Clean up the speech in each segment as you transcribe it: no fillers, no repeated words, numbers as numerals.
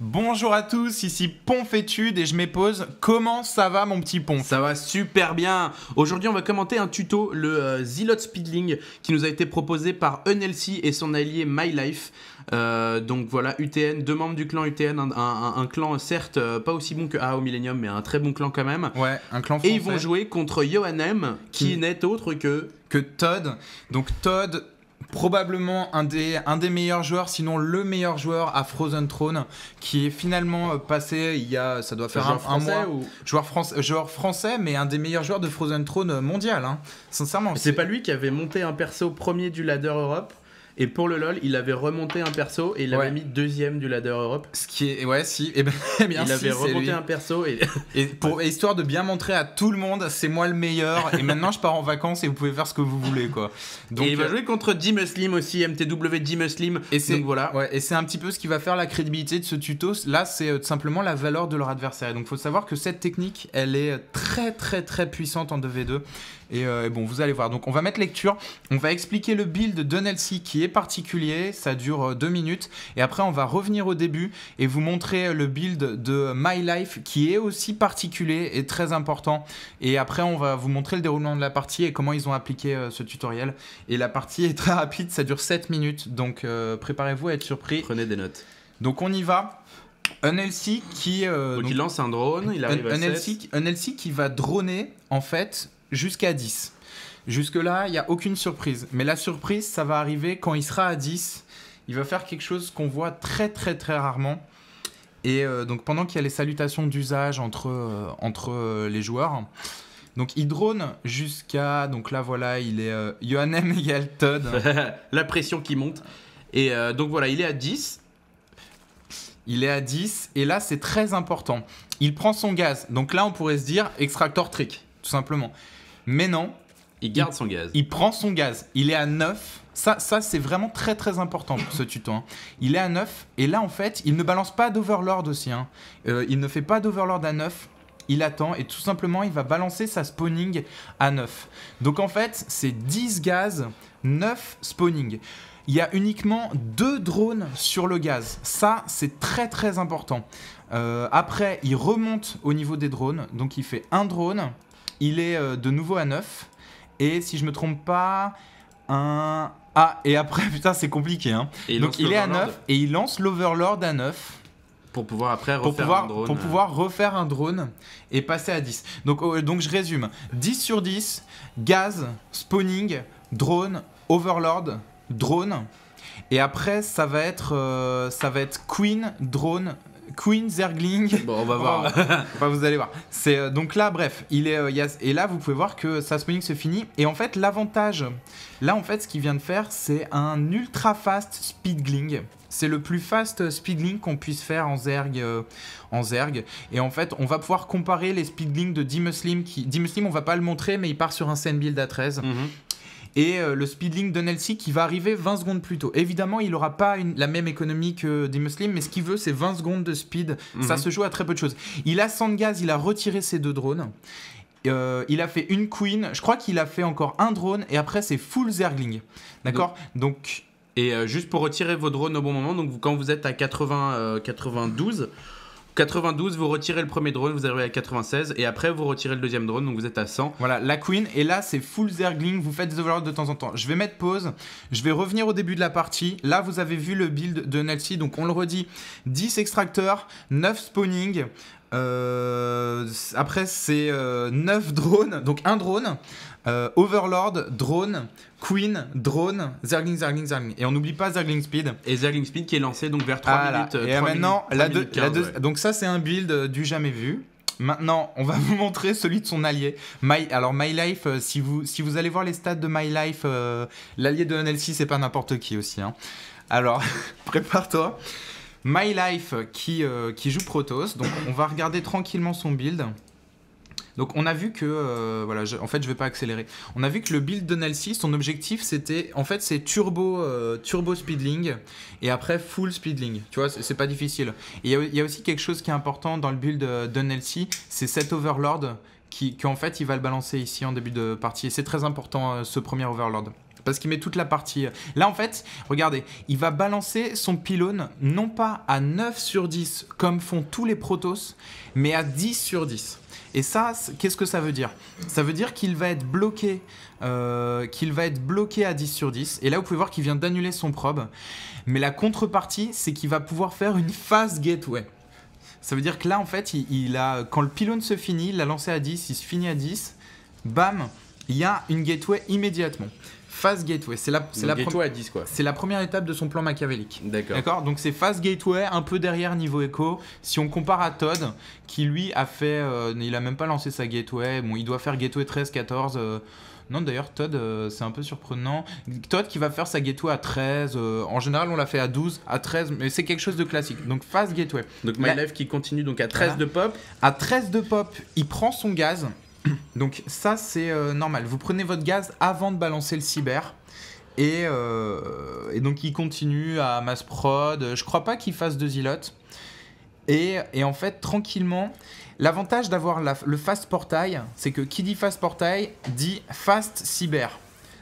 Bonjour à tous, ici Ponfétude et je m'épose. Comment ça va mon petit Ponf? Ça va super bien. Aujourd'hui on va commenter un tuto, le Zealot Speedling, qui nous a été proposé par Unhealthy et son allié MyLife. Donc voilà, UTN, deux membres du clan UTN, un clan certes pas aussi bon que AO Millennium, mais un très bon clan quand même. Ouais, un clan français. Et ils vont jouer contre Yohannem, qui n'est autre que Todd. Donc Todd, probablement un des meilleurs joueurs, sinon le meilleur joueur à Frozen Throne, qui est finalement passé il y a, ça doit faire un mois. Joueur français, mais un des meilleurs joueurs de Frozen Throne mondial, hein. Sincèrement. C'est pas lui qui avait monté un perso premier du ladder Europe? Et pour le LoL, il avait remonté un perso et il l'avait mis deuxième du ladder Europe. Ce qui est, ouais, si, et bien il avait remonté un perso et pour histoire de bien montrer à tout le monde, c'est moi le meilleur. Et maintenant, je pars en vacances et vous pouvez faire ce que vous voulez, quoi. Donc, et il va jouer contre D-Muslim aussi, MTW D-Muslim. Et c'est, donc voilà. Ouais, et c'est un petit peu ce qui va faire la crédibilité de ce tuto. Là, c'est simplement la valeur de leur adversaire. Et donc, il faut savoir que cette technique, elle est très, très, très puissante en 2v2. Et bon, vous allez voir. Donc, on va mettre lecture. On va expliquer le build d'Unhealthy qui est particulier. Ça dure 2 minutes. Et après, on va revenir au début et vous montrer le build de MyLife qui est aussi particulier et très important. Et après, on va vous montrer le déroulement de la partie et comment ils ont appliqué ce tutoriel. Et la partie est très rapide. Ça dure 7 minutes. Donc, préparez-vous à être surpris. Prenez des notes. Donc, on y va. Unhealthy qui... donc, il lance un drone. Il arrive à 7. Unhealthy qui va droner, en fait... jusqu'à 10. Jusque-là, il n'y a aucune surprise. Mais la surprise, ça va arriver quand il sera à 10. Il va faire quelque chose qu'on voit très très très rarement. Et donc pendant qu'il y a les salutations d'usage entre les joueurs, donc il drone jusqu'à... Donc là voilà, il est Yohannem égale Todd. La pression qui monte. Et donc voilà, il est à 10. Il est à 10. Et là, c'est très important. Il prend son gaz. Donc là, on pourrait se dire extractor trick, tout simplement. Mais non. Il garde son gaz. Il prend son gaz. Il est à 9. Ça c'est vraiment très très important pour ce tuto, hein. Il est à 9. Et là, en fait, il ne balance pas d'Overlord aussi, hein. Il ne fait pas d'Overlord à 9. Il attend et tout simplement, il va balancer sa spawning à 9. Donc en fait, c'est 10 gaz, 9 spawning. Il y a uniquement 2 drones sur le gaz. Ça, c'est très très important. Après, il remonte au niveau des drones. Donc il fait un drone. Il est de nouveau à 9. Et si je me trompe pas, un... Ah, et après, putain, c'est compliqué, hein. Donc il est à 9 et il lance l'Overlord à 9. Pour pouvoir après refaire un drone. Pour pouvoir refaire un drone et passer à 10. Donc je résume. 10 sur 10, gaz, spawning, drone, Overlord, drone. Et après, ça va être Queen, drone... Queen, Zergling. Bon, on va voir. Enfin, vous allez voir. C'est donc là, bref, et là, vous pouvez voir que sa spawning se finit. Et en fait, l'avantage, là, en fait, ce qu'il vient de faire, c'est un ultra fast speedling. C'est le plus fast speedling qu'on puisse faire en Zerg. Et en fait, on va pouvoir comparer les speedlings de D-Muslim. D-Muslim, on va pas le montrer, mais il part sur un Sen build à 13. Et le speedling d'Unhealthy qui va arriver 20 secondes plus tôt. Évidemment, il n'aura pas la même économie que D-Muslim, mais ce qu'il veut, c'est 20 secondes de speed. Ça se joue à très peu de choses. Il a 100 de gaz, il a retiré ses 2 drones. Il a fait une queen. Je crois qu'il a fait encore un drone. Et après, c'est full Zergling. D'accord ? Donc... Et juste pour retirer vos drones au bon moment, donc quand vous êtes à 92, vous retirez le premier drone, vous arrivez à 96, et après vous retirez le deuxième drone, donc vous êtes à 100. Voilà, la queen, et là c'est full Zergling, vous faites des overlords de temps en temps. Je vais mettre pause, je vais revenir au début de la partie. Là vous avez vu le build de Unhealthy, donc on le redit, 10 extracteurs, 9 spawning, après c'est 9 drones, donc un drone, Overlord, drone, Queen, drone, Zergling. Et on n'oublie pas Zergling Speed. Et Zergling Speed qui est lancé donc vers 3 minutes. Et 3 maintenant, minutes 15, donc ça c'est un build du jamais vu. Maintenant, on va vous montrer celui de son allié. Alors MyLife, si vous allez voir les stats de MyLife, l'allié de Unhealthy, c'est pas n'importe qui aussi, hein. Alors, prépare-toi. MyLife qui joue Protoss. Donc on va regarder tranquillement son build. Donc on a vu que, voilà, en fait je vais pas accélérer. On a vu que le build d'Unhealthy, son objectif c'était, en fait c'est turbo speedling et après full speedling. Tu vois, c'est pas difficile. Et il y a aussi quelque chose qui est important dans le build d'Unhealthy, c'est cet Overlord qu'en fait il va le balancer ici en début de partie. Et c'est très important ce premier Overlord. parce qu'il met toute la partie. Là, en fait, regardez, il va balancer son pylône non pas à 9 sur 10 comme font tous les Protoss, mais à 10 sur 10. Et ça, qu'est-ce que ça veut dire ? Ça veut dire qu'il va être bloqué, à 10 sur 10. Et là, vous pouvez voir qu'il vient d'annuler son probe. Mais la contrepartie, c'est qu'il va pouvoir faire une phase gateway. Ça veut dire que là, en fait, quand le pylône se finit, il l'a lancé à 10, il se finit à 10, bam, il y a une gateway immédiatement. Phase gateway, c'est la à 10, quoi. C'est la première étape de son plan machiavélique. D'accord. Donc c'est phase gateway, un peu derrière niveau écho. Si on compare à Todd, qui lui a fait, il a même pas lancé sa gateway. Bon, il doit faire gateway 13, 14. Non, d'ailleurs, Todd, c'est un peu surprenant. Todd qui va faire sa gateway à 13. En général, on l'a fait à 12, à 13, mais c'est quelque chose de classique. Donc phase gateway. Donc My Life qui continue donc à 13 de pop. À 13 de pop, il prend son gaz. Donc ça c'est normal, vous prenez votre gaz avant de balancer le cyber et donc il continue à mass prod, je crois pas qu'il fasse de zilotes et en fait tranquillement, l'avantage d'avoir le fast portail, c'est que qui dit fast portail dit fast cyber.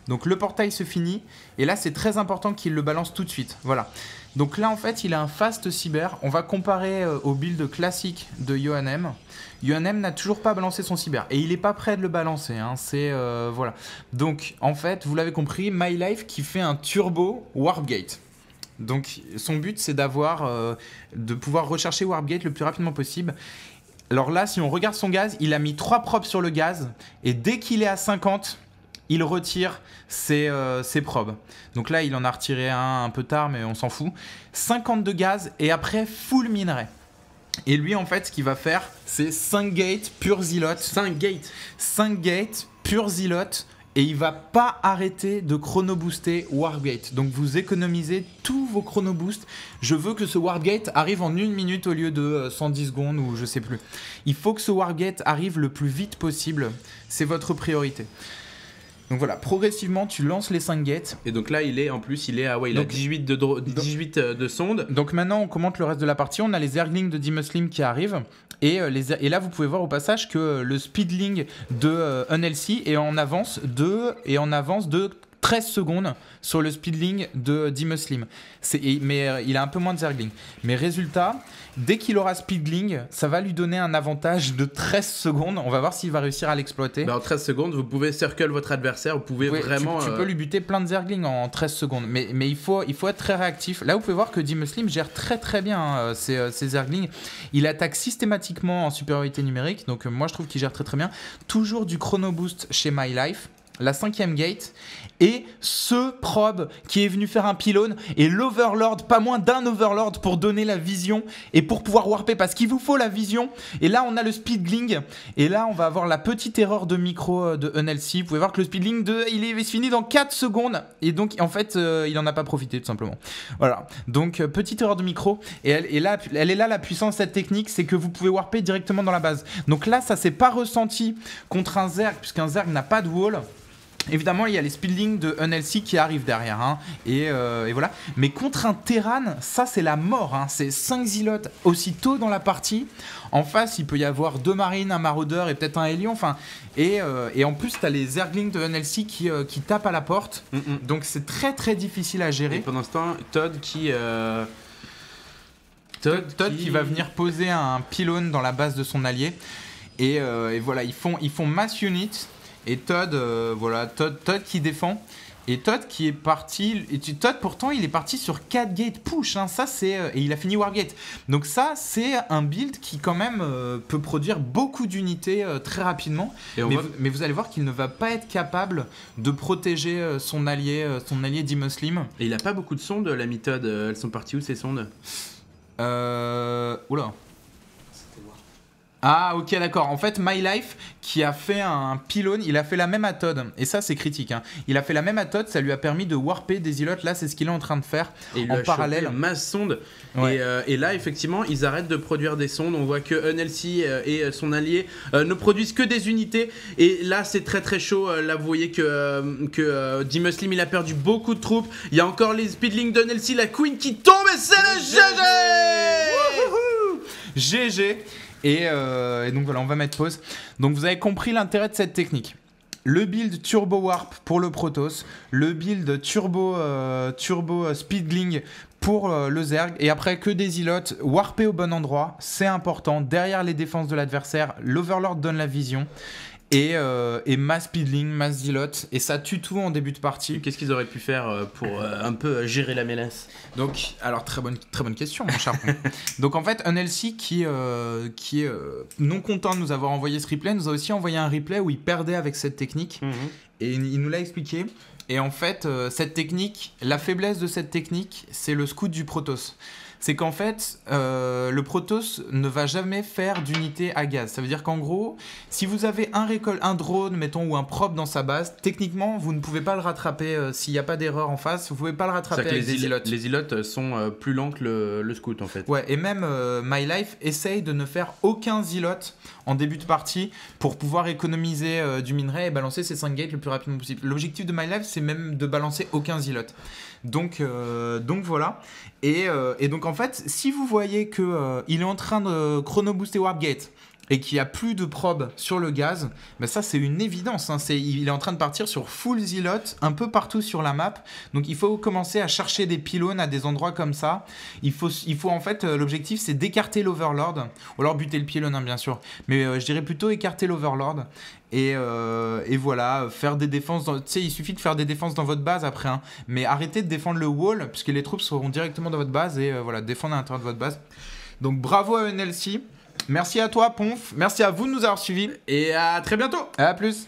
Donc le portail se finit et là c'est très important qu'il le balance tout de suite, voilà. Donc là en fait il a un fast cyber, on va comparer au build classique de Yohannem. Yohannem n'a toujours pas balancé son cyber et il n'est pas prêt de le balancer, hein. C'est voilà. Donc en fait vous l'avez compris, My Life qui fait un turbo Warpgate. Donc son but c'est de pouvoir rechercher Warpgate le plus rapidement possible. Alors là si on regarde son gaz, il a mis 3 probes sur le gaz et dès qu'il est à 50, il retire ses probes. Donc là, il en a retiré un peu tard, mais on s'en fout. 50 de gaz et après, full minerai. Et lui, en fait, ce qu'il va faire, c'est 5 gates pure zilote. 5 gates pure zilote. Et il va pas arrêter de chrono-booster Warpgate. Donc vous économisez tous vos chrono-boosts. Je veux que ce Warpgate arrive en 1 minute au lieu de 110 secondes ou je sais plus. Il faut que ce Warpgate arrive le plus vite possible. C'est votre priorité. Donc voilà, progressivement, tu lances les 5 gates. Et donc là, il a 18 de sondes. Donc maintenant, on commente le reste de la partie. On a les Zerglings de D-Muslim qui arrivent. Et là, vous pouvez voir au passage que le speedling de Unhealthy est en avance de 13 secondes sur le speedling de D-Muslim. Mais il a un peu moins de Zergling. Mais résultat, dès qu'il aura speedling, ça va lui donner un avantage de 13 secondes. On va voir s'il va réussir à l'exploiter. En 13 secondes, vous pouvez circle votre adversaire. Vous pouvez vraiment... Tu peux lui buter plein de Zerglings en 13 secondes. Mais il faut être très réactif. Là, vous pouvez voir que D-Muslim gère très très bien ses Zerglings. Il attaque systématiquement en supériorité numérique. Donc moi, je trouve qu'il gère très très bien. Toujours du chrono boost chez My Life. La 5e gate et ce probe qui est venu faire un pylône et l'Overlord, pas moins d'un Overlord pour donner la vision et pour pouvoir warper parce qu'il vous faut la vision. Et là on a le speedling et là on va avoir la petite erreur de micro de Unhealthy. Vous pouvez voir que le speedling il est fini dans 4 secondes et donc en fait il en a pas profité tout simplement. Voilà, donc petite erreur de micro et elle est là la puissance de cette technique, c'est que vous pouvez warper directement dans la base. Donc là ça s'est pas ressenti contre un Zerg puisqu'un Zerg n'a pas de wall. Évidemment, il y a les speedlings de Unhealthy qui arrivent derrière, hein, et voilà. Mais contre un Terran, ça c'est la mort, hein. C'est 5 zilotes aussitôt dans la partie. En face, il peut y avoir 2 marines, un maraudeur et peut-être un hélion. Enfin, et en plus, tu as les Zerglings de Unhealthy qui tapent à la porte. Donc c'est très très difficile à gérer. Et pendant ce temps, Todd qui va venir poser un pylône dans la base de son allié. Et voilà, ils font mass unit. Et Todd qui défend. Et Todd qui est parti. Et Todd pourtant il est parti sur 4 gates push. Hein, ça c'est et il a fini Wargate. Donc ça c'est un build qui quand même peut produire beaucoup d'unités très rapidement. Mais vous allez voir qu'il ne va pas être capable de protéger son allié D-Muslim. Et il a pas beaucoup de sondes, l'ami Todd. Elles sont parties où ces sondes? Oula. Ah ok d'accord, en fait My Life qui a fait un pylône, il a fait la même à Todd, et ça c'est critique, hein. Il a fait la même à Todd, ça lui a permis de warper des îlots, là c'est ce qu'il est en train de faire et en parallèle. Masse sonde, ouais. Et là effectivement ils arrêtent de produire des sondes, on voit que Unhealthy et son allié ne produisent que des unités, et là c'est très très chaud, là vous voyez que D-Muslim il a perdu beaucoup de troupes, il y a encore les speedlings d'Unhealthy, la Queen qui tombe et c'est le GG. Et donc voilà, on va mettre pause. Donc vous avez compris l'intérêt de cette technique. le build Turbo Warp pour le Protoss, le build Turbo Speedling pour le Zerg, et après que des Zealots, warper au bon endroit, c'est important, derrière les défenses de l'adversaire, l'Overlord donne la vision, et mass Speedling, mass Zealot, et ça tue tout en début de partie. Qu'est-ce qu'ils auraient pu faire pour un peu gérer la menace? Donc, alors très bonne question, mon cher Pon. Donc en fait, NLC qui est non content de nous avoir envoyé ce replay, nous a aussi envoyé un replay où il perdait avec cette technique, et il nous l'a expliqué. Et en fait, cette technique, la faiblesse de cette technique, c'est le scout du Protoss. C'est qu'en fait, le Protoss ne va jamais faire d'unité à gaz. Ça veut dire qu'en gros, si vous avez un drone, mettons, ou un prop dans sa base, techniquement, vous ne pouvez pas le rattraper s'il n'y a pas d'erreur en face. Vous ne pouvez pas le rattraper avec des Zealots. Les Zealots sont plus lents que le scout, en fait. Ouais, et même My Life essaye de ne faire aucun Zealot en début de partie pour pouvoir économiser du minerai et balancer ses 5 gates le plus rapidement possible. L'objectif de My Life, c'est même de balancer aucun Zealot. Donc voilà. Et donc en fait, si vous voyez qu'il est en train de chrono-booster Warpgate et qu'il n'y a plus de probe sur le gaz, ben ça c'est une évidence. Hein. Il est en train de partir sur full Zealot un peu partout sur la map. Donc il faut commencer à chercher des pylônes à des endroits comme ça. Il faut en fait, l'objectif c'est d'écarter l'Overlord, ou alors buter le pylône hein, bien sûr. Mais je dirais plutôt écarter l'Overlord. Et voilà, faire des défenses. Tu sais, il suffit de faire des défenses dans votre base après. Hein. Mais arrêtez de défendre le wall, puisque les troupes seront directement dans votre base. Et voilà, défendre à l'intérieur de votre base. Donc bravo à NLC. Merci à toi, Ponf. Merci à vous de nous avoir suivis. Et à très bientôt. À plus.